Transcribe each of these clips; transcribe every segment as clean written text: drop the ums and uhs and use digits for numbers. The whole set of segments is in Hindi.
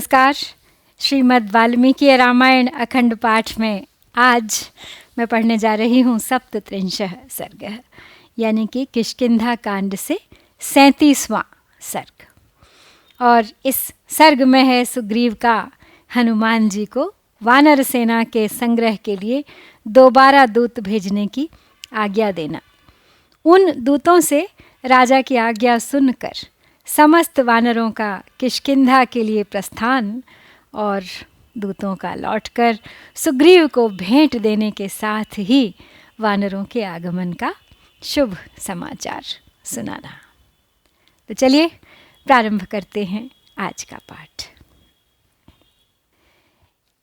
नमस्कार। श्रीमद् वाल्मीकि रामायण अखंड पाठ में आज मैं पढ़ने जा रही हूँ सप्तत्रिंशः सर्ग, यानी कि किष्किंधा कांड से 37वां सर्ग। और इस सर्ग में है सुग्रीव का हनुमान जी को वानर सेना के संग्रह के लिए दोबारा दूत भेजने की आज्ञा देना। उन दूतों से राजा की आज्ञा सुनकर समस्त वानरों का किष्किंधा के लिए प्रस्थान और दूतों का लौटकर सुग्रीव को भेंट देने के साथ ही वानरों के आगमन का शुभ समाचार सुनाना। तो चलिए प्रारंभ करते हैं आज का पाठ।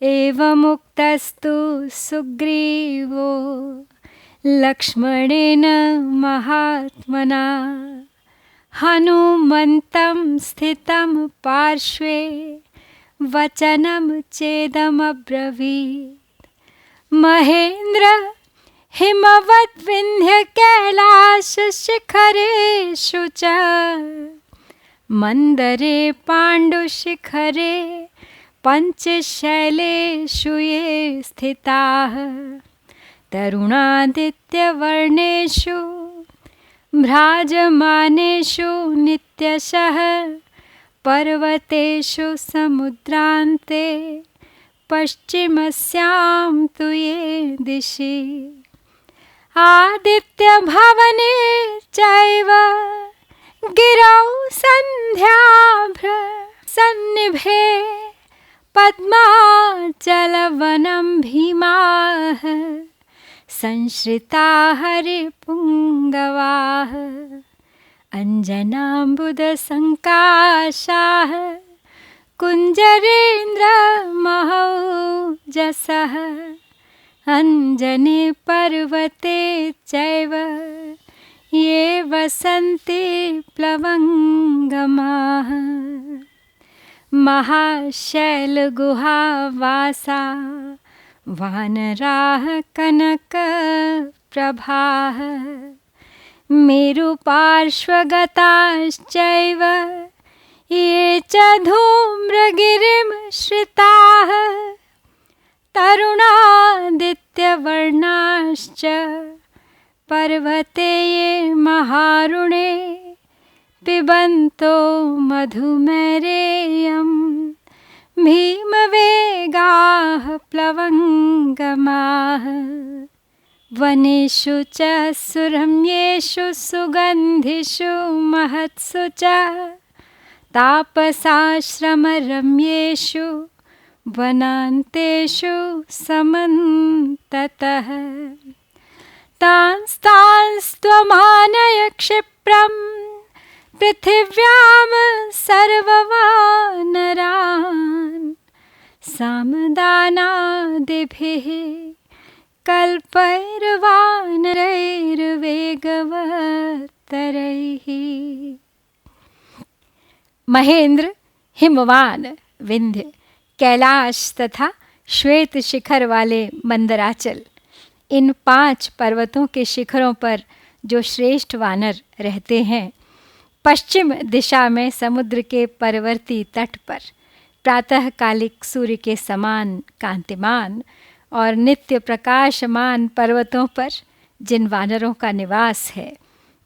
एवमुक्तस्तु सुग्रीवो लक्ष्मणेन महात्मना हनुमन्तं स्थितं पार्श्वे वचनं चेदमब्रवीत्। महेन्द्र हिमवद्विन्ध्यकैलासशिखरेषु च मन्दरे पाण्डुशिखरे पञ्चशैलेषु ये स्थिताः तरुणादित्यवर्णेषु भ्राजमानेषु नित्यशः पर्वतेषु समुद्रान्ते पश्चिमस्यां तु ये दिशि आदित्यभवने चैव गिरौ सन्ध्याभ्रसन्निभे पद्माचलवनं भीमाः संश्रिता हरिपुङ्गवाः अञ्जनाम्बुदसङ्काशाः कुञ्जरेन्द्रमहौजसः अञ्जने पर्वते चैव ये वसन्ति प्लवङ्गमाः महाशैलगुहावासा वानराः कनकप्रभाः मेरुपार्श्वगताश्चैव ये च धूम्रगिरिं श्रिताः तरुणादित्यवर्णाश्च पर्वते ये महारुणे पिबन्तो मधुमेरेयं भीमवेगाः प्लवङ्गमाः वनेषु च सुरम्येषु सुगन्धिषु महत्सु च तापसाश्रमरम्येषु वनान्तेषु समन्ततः तांस्त्वमानय क्षिप्रं पृथिव्यां सर्ववानरान् सामदानादिभिः कल्पैर्वानरैर्वेगवत्तरैः। महेंद्र, हिमवान, विंध्य, कैलाश तथा श्वेत शिखर वाले मंदराचल, इन 5 पर्वतों के शिखरों पर जो श्रेष्ठ वानर रहते हैं, पश्चिम दिशा में समुद्र के परवर्ती तट पर प्रातःकालिक सूर्य के समान कांतिमान और नित्य प्रकाशमान पर्वतों पर जिन वानरों का निवास है,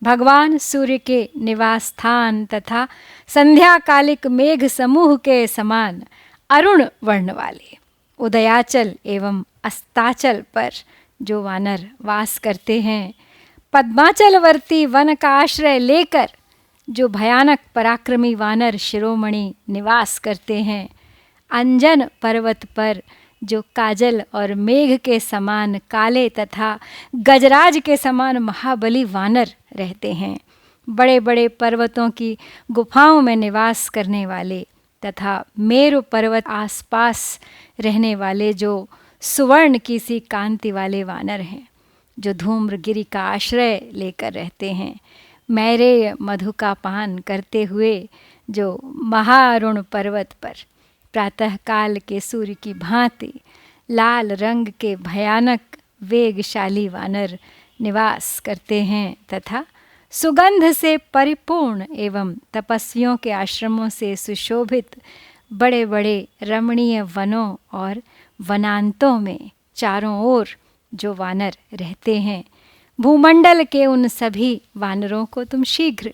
भगवान सूर्य के निवास स्थान तथा संध्याकालिक मेघ समूह के समान अरुण वर्ण वाले उदयाचल एवं अस्ताचल पर जो वानर वास करते हैं, पद्माचलवर्ती वन का आश्रय लेकर जो भयानक पराक्रमी वानर शिरोमणि निवास करते हैं, अंजन पर्वत पर जो काजल और मेघ के समान काले तथा गजराज के समान महाबली वानर रहते हैं, बड़े बड़े पर्वतों की गुफाओं में निवास करने वाले तथा मेरु पर्वत आसपास रहने वाले जो सुवर्ण की सी कांति वाले वानर हैं, जो धूम्रगिरि का आश्रय लेकर रहते हैं, मैरेय मधु का पान करते हुए जो महारुण पर्वत पर प्रातःकाल के सूर्य की भांति लाल रंग के भयानक वेगशाली वानर निवास करते हैं, तथा सुगंध से परिपूर्ण एवं तपस्वियों के आश्रमों से सुशोभित बड़े बड़े रमणीय वनों और वनांतों में चारों ओर जो वानर रहते हैं, भूमंडल के उन सभी वानरों को तुम शीघ्र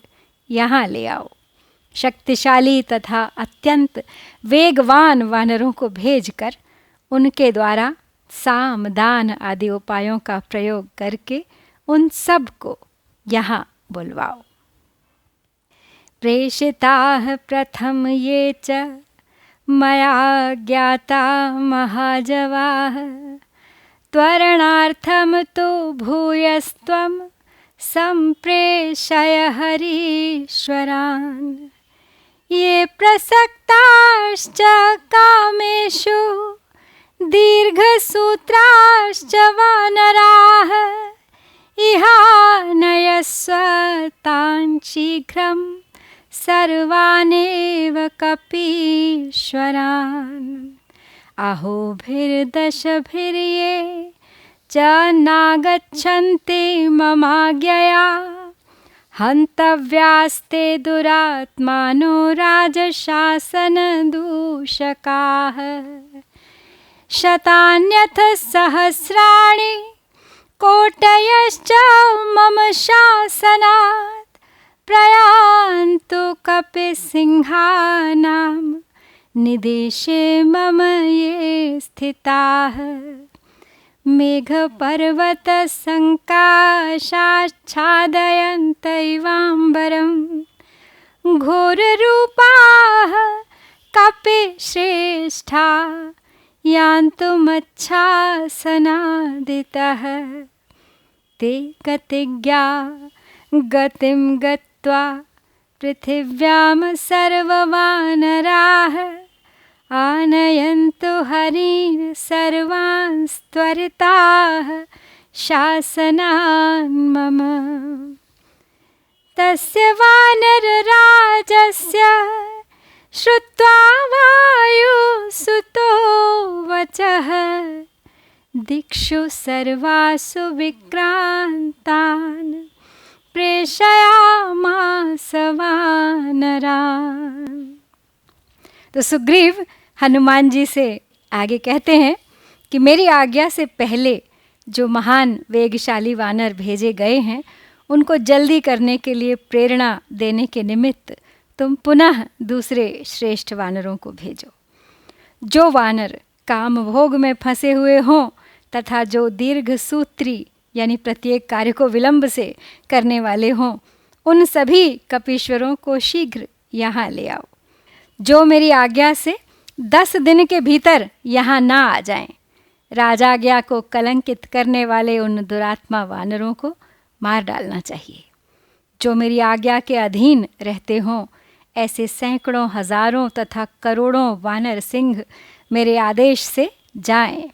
यहाँ ले आओ। शक्तिशाली तथा अत्यंत वेगवान वानरों को भेजकर उनके द्वारा साम दान आदि उपायों का प्रयोग करके उन सब को यहाँ बुलवाओ। प्रेषिताः प्रथम ये च मया ज्ञाता महाजवाः त्वरणार्थं तु भूयस्त्वं सम्प्रेषय हरीश्वरान्। ये प्रसक्ताश्च कामेषु दीर्घसूत्राश्च वानराः इहानयस्व तान् शीघ्रं सर्वानेव कपीश्वरान्। अहोभिर्दशभिर्ये च नागच्छन्ति ममाज्ञया हन्तव्यास्ते दुरात्मानो राजशासनदूषकाः। शतान्यथ सहस्राणि कोटयश्च मम शासनात् प्रयान्तु कपिसिंहानां निदेशे मम ये स्थिताः। मेघपर्वतसङ्काशाच्छादयन्तैवाम्बरं घोररूपाः कपिश्रेष्ठा यान्तु मच्छासनादितः। ते गतिज्ञा गतिं गत्वा पृथिव्यां सर्ववानराः आनयन्तु हरीन् सर्वांस्त्वरिताः शासनान् मम। तस्य वानरराजस्य श्रुत्वा वायुसुतो वचः दिक्षु सर्वासु विक्रान्तान् प्रेषयामास वानरान्। तो सुग्रीव हनुमान जी से आगे कहते हैं कि मेरी आज्ञा से पहले जो महान वेगशाली वानर भेजे गए हैं उनको जल्दी करने के लिए प्रेरणा देने के निमित्त तुम पुनः दूसरे श्रेष्ठ वानरों को भेजो। जो वानर काम भोग में फंसे हुए हों तथा जो दीर्घ सूत्री यानी प्रत्येक कार्य को विलंब से करने वाले हों, उन सभी कपीश्वरों को शीघ्र यहाँ ले आओ। जो मेरी आज्ञा से 10 दिन के भीतर यहाँ ना आ जाएं, राजाज्ञा को कलंकित करने वाले उन दुरात्मा वानरों को मार डालना चाहिए। जो मेरी आज्ञा के अधीन रहते हों, ऐसे सैकड़ों हजारों तथा करोड़ों वानर सिंह मेरे आदेश से जाएं।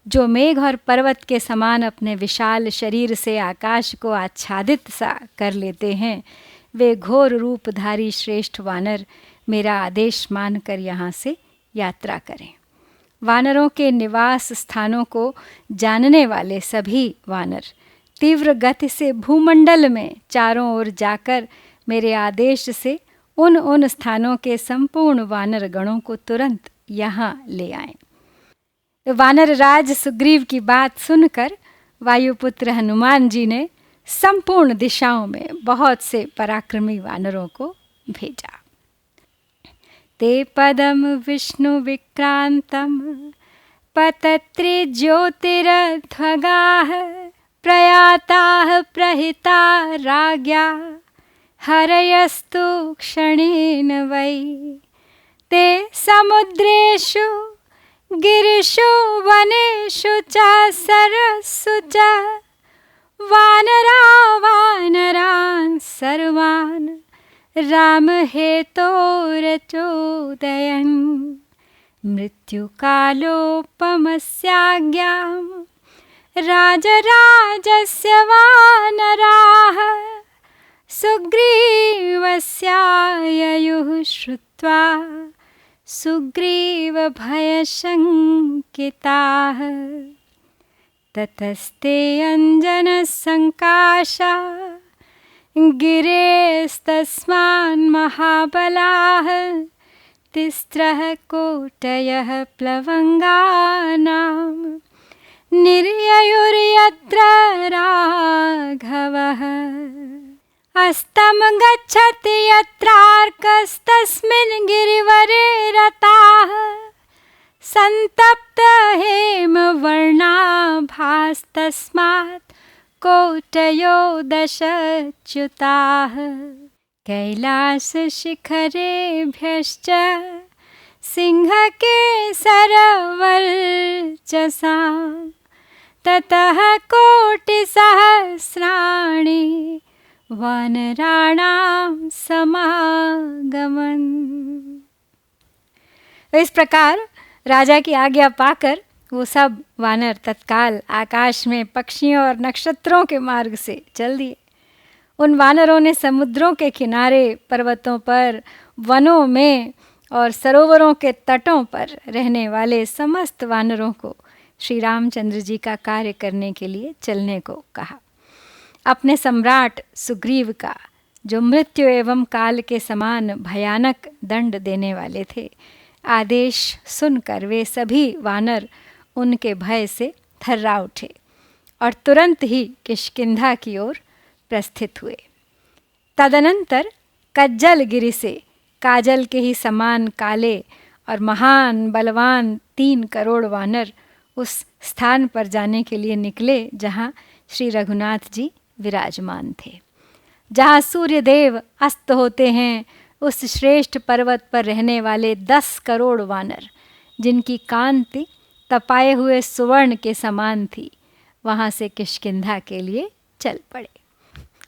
जो मेघ और पर्वत के समान अपने विशाल शरीर से आकाश को आच्छादित सा कर लेते हैं, वे घोर रूपधारी श्रेष्ठ वानर मेरा आदेश मानकर यहाँ से यात्रा करें। वानरों के निवास स्थानों को जानने वाले सभी वानर तीव्र गति से भूमंडल में चारों ओर जाकर मेरे आदेश से उन स्थानों के संपूर्ण वानर गणों को तुरंत यहाँ ले आएं। वानर राज सुग्रीव की बात सुनकर वायुपुत्र हनुमान जी ने संपूर्ण दिशाओं में बहुत से पराक्रमी वानरों को भेजा। ते पदम विष्णु विक्रांतम पतत्रि ज्योतिरध्वगाः प्रयाताः प्रहिता राज्ञा हरयस्तु क्षणेन वै। ते समुद्रेषु गिरिषु वनेषु च सरस्सु च वानरान् सर्वान् रामहेतोरचोदयन्। मृत्युकालोपमस्याज्ञां राजराजस्य वानराः सुग्रीवस्याययुः श्रुत्वा सुग्रीवभयशङ्किताः। ततस्ते अञ्जनसङ्काशा गिरेस्तस्मान् महाबलाः तिस्रः कोटयः प्लवङ्गानां निर्ययुर्यत्र राघवः अस्तं गच्छति यत्रार्कस्तस्मिन् गिरिवरे रताः सन्तप्त हेमवर्णाभास्तस्मात् कोटयो दशच्युताः कैलासशिखरेभ्यश्च सिंहकेसरवर्चसां ततः कोटिसहस्राणि वानराणां समागमन। इस प्रकार राजा की आज्ञा पाकर वो सब वानर तत्काल आकाश में पक्षियों और नक्षत्रों के मार्ग से चल दिए। उन वानरों ने समुद्रों के किनारे, पर्वतों पर, वनों में और सरोवरों के तटों पर रहने वाले समस्त वानरों को श्री रामचंद्र जी का कार्य करने के लिए चलने को कहा। अपने सम्राट सुग्रीव का, जो मृत्यु एवं काल के समान भयानक दंड देने वाले थे, आदेश सुनकर वे सभी वानर उनके भय से थर्रा उठे और तुरंत ही किष्किंधा की ओर प्रस्थित हुए। तदनंतर कज्जल गिरि से काजल के ही समान काले और महान बलवान 3 करोड़ वानर उस स्थान पर जाने के लिए निकले जहाँ श्री रघुनाथ जी विराजमान थे। जहाँ सूर्यदेव अस्त होते हैं, उस श्रेष्ठ पर्वत पर रहने वाले 10 करोड़ वानर, जिनकी कांति तपाए हुए सुवर्ण के समान थी, वहाँ से किष्किंधा के लिए चल पड़े।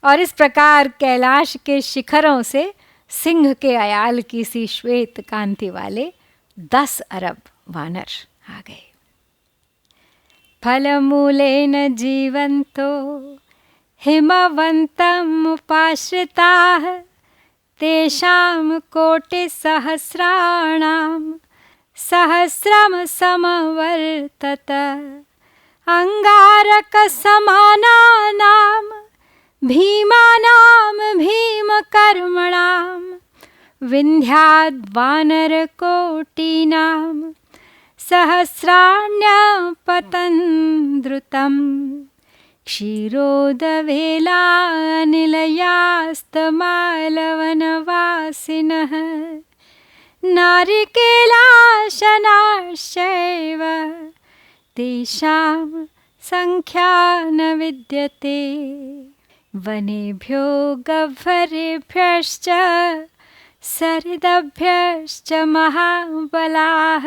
और इस प्रकार कैलाश के शिखरों से सिंह के अयाल की सी श्वेत कांति वाले 10 अरब वानर आ गए। फलमूलेन जीवन्तो हिमवन्तम् उपाश्रिताः तेषां कोटिसहस्राणां सहस्रम समवर्तत अंगारकसमानानां भीमानां भीमकर्मणां विन्ध्याद्वानरकोटीनां सहस्राण्यपतन् द्रुतं क्षीरोदवेलानिलयास्तमालवनवासिनः नारिकेलाशनाश्चैव तेषां संख्या न विद्यते वनेभ्यो गह्वरेभ्यश्च सरिदभ्यश्च महाबलाः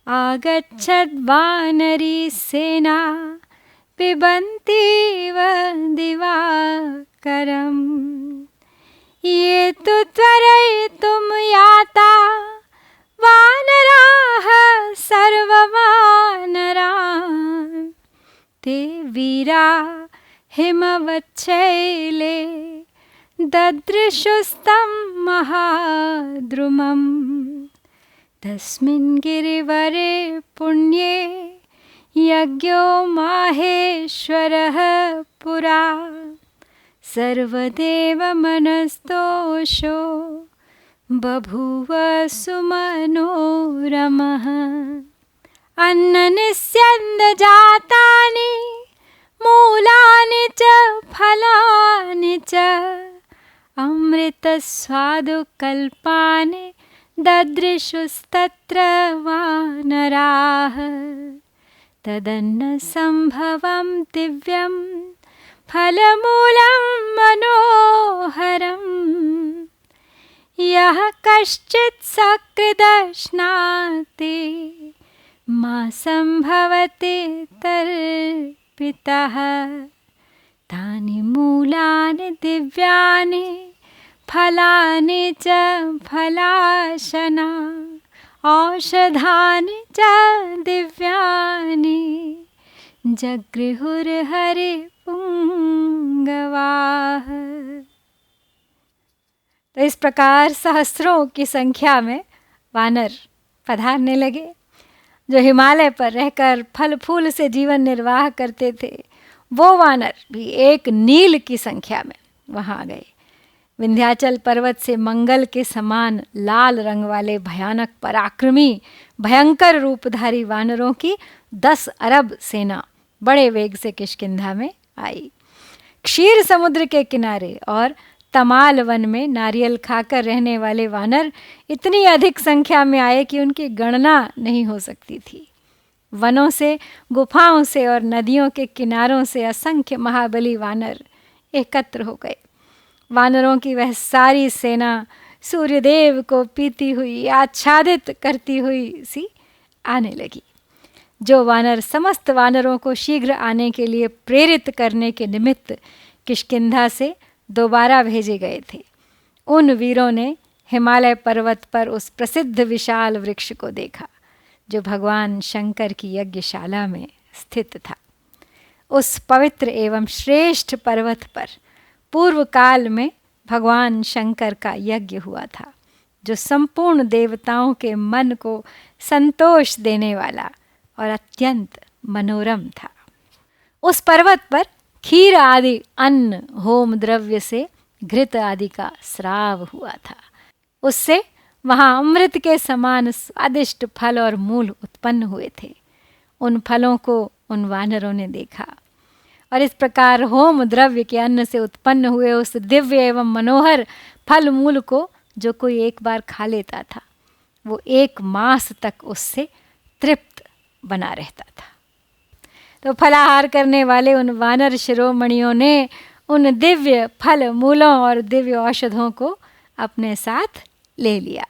आगच्छद्वानरी सेना पिबन्तीव दिवाकरम् ये तु त्वरयितुं याता वानराः सर्ववानरान् ते वीरा हिमवच्छैले ददृशुस्तं महाद्रुमम् तस्मिन् गिरिवरे पुण्ये यज्ञो माहेश्वरः पुरा सर्वदेवमनस्तोषो बभूव सुमनोरमः अन्ननिस्यन्दजातानि मूलानि च फलानि च अमृतस्वादुकल्पानि ददृशुस्तत्र वानराः तदन्नसम्भवं दिव्यं फलमूलं मनोहरं यः कश्चित् सकृदश्नाति मासं भवति तर्पितः तानि मूलानि दिव्यानि फलानि च फलाशना औषधानि च दिव्यानि जगृहुर्हरिपुंगवाः। तो इस प्रकार सहस्रों की संख्या में वानर पधारने लगे। जो हिमालय पर रहकर फल फूल से जीवन निर्वाह करते थे, वो वानर भी एक नील की संख्या में वहाँ आ गए। विंध्याचल पर्वत से मंगल के समान लाल रंग वाले भयानक पराक्रमी भयंकर रूपधारी वानरों की 10 अरब सेना बड़े वेग से किष्किंधा में आई। क्षीर समुद्र के किनारे और तमाल वन में नारियल खाकर रहने वाले वानर इतनी अधिक संख्या में आए कि उनकी गणना नहीं हो सकती थी। वनों से, गुफाओं से और नदियों के किनारों से असंख्य महाबली वानर एकत्र हो गए। वानरों की वह सारी सेना सूर्यदेव को पीती हुई, आच्छादित करती हुई सी आने लगी। जो वानर समस्त वानरों को शीघ्र आने के लिए प्रेरित करने के निमित्त किष्किंधा से दोबारा भेजे गए थे, उन वीरों ने हिमालय पर्वत पर उस प्रसिद्ध विशाल वृक्ष को देखा जो भगवान शंकर की यज्ञशाला में स्थित था। उस पवित्र एवं श्रेष्ठ पर्वत पर पूर्व काल में भगवान शंकर का यज्ञ हुआ था, जो संपूर्ण देवताओं के मन को संतोष देने वाला और अत्यंत मनोरम था। उस पर्वत पर खीर आदि अन्न होम द्रव्य से घृत आदि का स्राव हुआ था। उससे वहाँ अमृत के समान स्वादिष्ट फल और मूल उत्पन्न हुए थे। उन फलों को उन वानरों ने देखा और इस प्रकार होम द्रव्य के अन्न से उत्पन्न हुए उस दिव्य एवं मनोहर फल मूल को जो कोई एक बार खा लेता था, वो 1 मास तक उससे तृप्त बना रहता था। तो फलाहार करने वाले उन वानर शिरोमणियों ने उन दिव्य फल मूलों और दिव्य औषधों को अपने साथ ले लिया।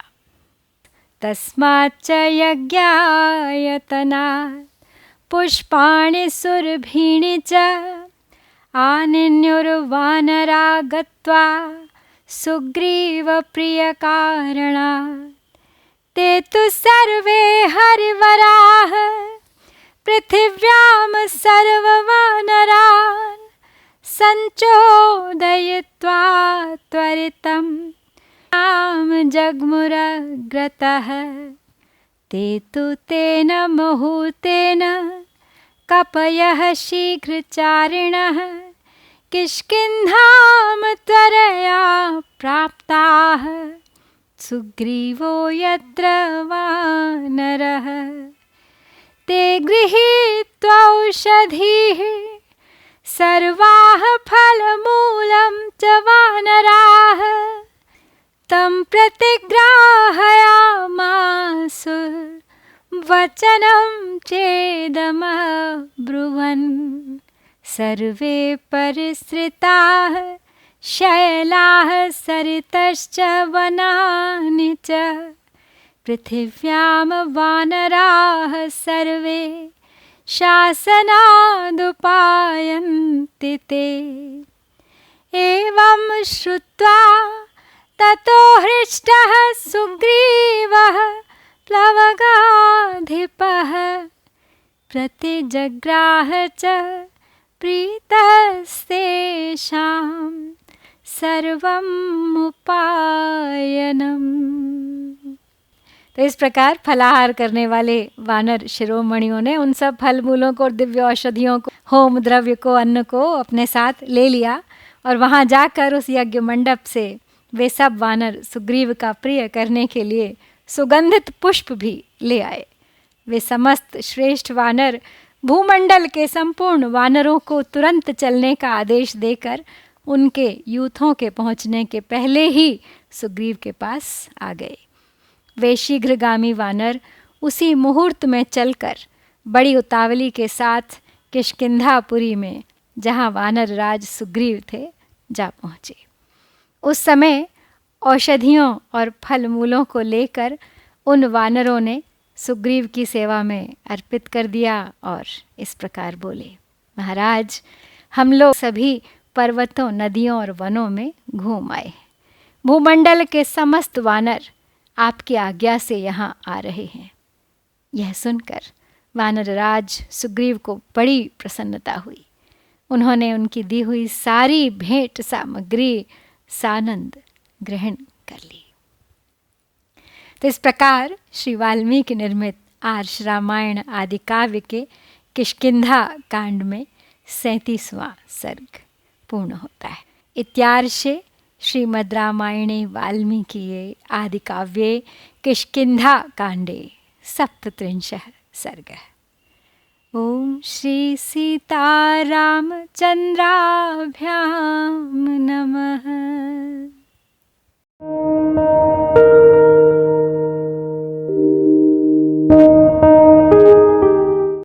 तस्माच्च यज्ञायतनात् पुष्पाणि सुरभीणि च आनिन्युर्वानरा गत्वा सुग्रीवप्रियकारणात् ते तु सर्वे हरिवराः पृथिव्यां सर्ववानरान् सञ्चोदयित्वा त्वरितं जग्मुरग्रतः ते तु तेन मुहूर्तेन कपयः शीघ्रचारिणः किष्किन्धां त्वरया प्राप्ताः सुग्रीवो यत्र वानरः ते गृहीत्वा औषधीः सर्वाः फलमूलं च वानराः तं प्रतिग्राहयामासु वचनं चेदमब्रुवन् सर्वे परिसृताः शैलाः सरितश्च वनानि च पृथिव्यां वानराः सर्वे शासनादुपायन्ति ते। एवं श्रुत्वा ततो हृष्टः सुग्रीवः प्लवगाधिपः प्रतिजग्राह च प्रीतस्तेषां सर्वं उपायनम्। तो इस प्रकार फलाहार करने वाले वानर शिरोमणियों ने उन सब फल मूलों को और दिव्य औषधियों को, होम द्रव्य को, अन्न को अपने साथ ले लिया और वहाँ जाकर उस यज्ञ मंडप से वे सब वानर सुग्रीव का प्रिय करने के लिए सुगंधित पुष्प भी ले आए। वे समस्त श्रेष्ठ वानर भूमंडल के संपूर्ण वानरों को तुरंत चलने का आदेश देकर उनके यूथों के पहुँचने के पहले ही सुग्रीव के पास आ गए। वे शीघ्रगामी वानर उसी मुहूर्त में चलकर बड़ी उतावली के साथ किष्किंधापुरी में, जहाँ वानर राज सुग्रीव थे, जा पहुँचे। उस समय औषधियों और फल मूलों को लेकर उन वानरों ने सुग्रीव की सेवा में अर्पित कर दिया और इस प्रकार बोले, महाराज, हम लोग सभी पर्वतों, नदियों और वनों में घूम आए। भूमंडल के समस्त वानर आपकी आज्ञा से यहाँ आ रहे हैं। यह सुनकर वानरराज सुग्रीव को बड़ी प्रसन्नता हुई। उन्होंने उनकी दी हुई सारी भेंट सामग्री सानंद ग्रहण कर ली। तो इस प्रकार श्री वाल्मीकि निर्मित आर्ष रामायण आदि काव्य के किष्किंधा कांड में 37वां सर्ग पूर्ण होता है। इत्यार्षे श्रीमद् रामायणे वाल्मीकिये आदिकाव्ये किष्किन्धाकाण्डे सप्तत्रिंशः सर्गः। ॐ श्री सीतारामचन्द्राभ्यां नमः।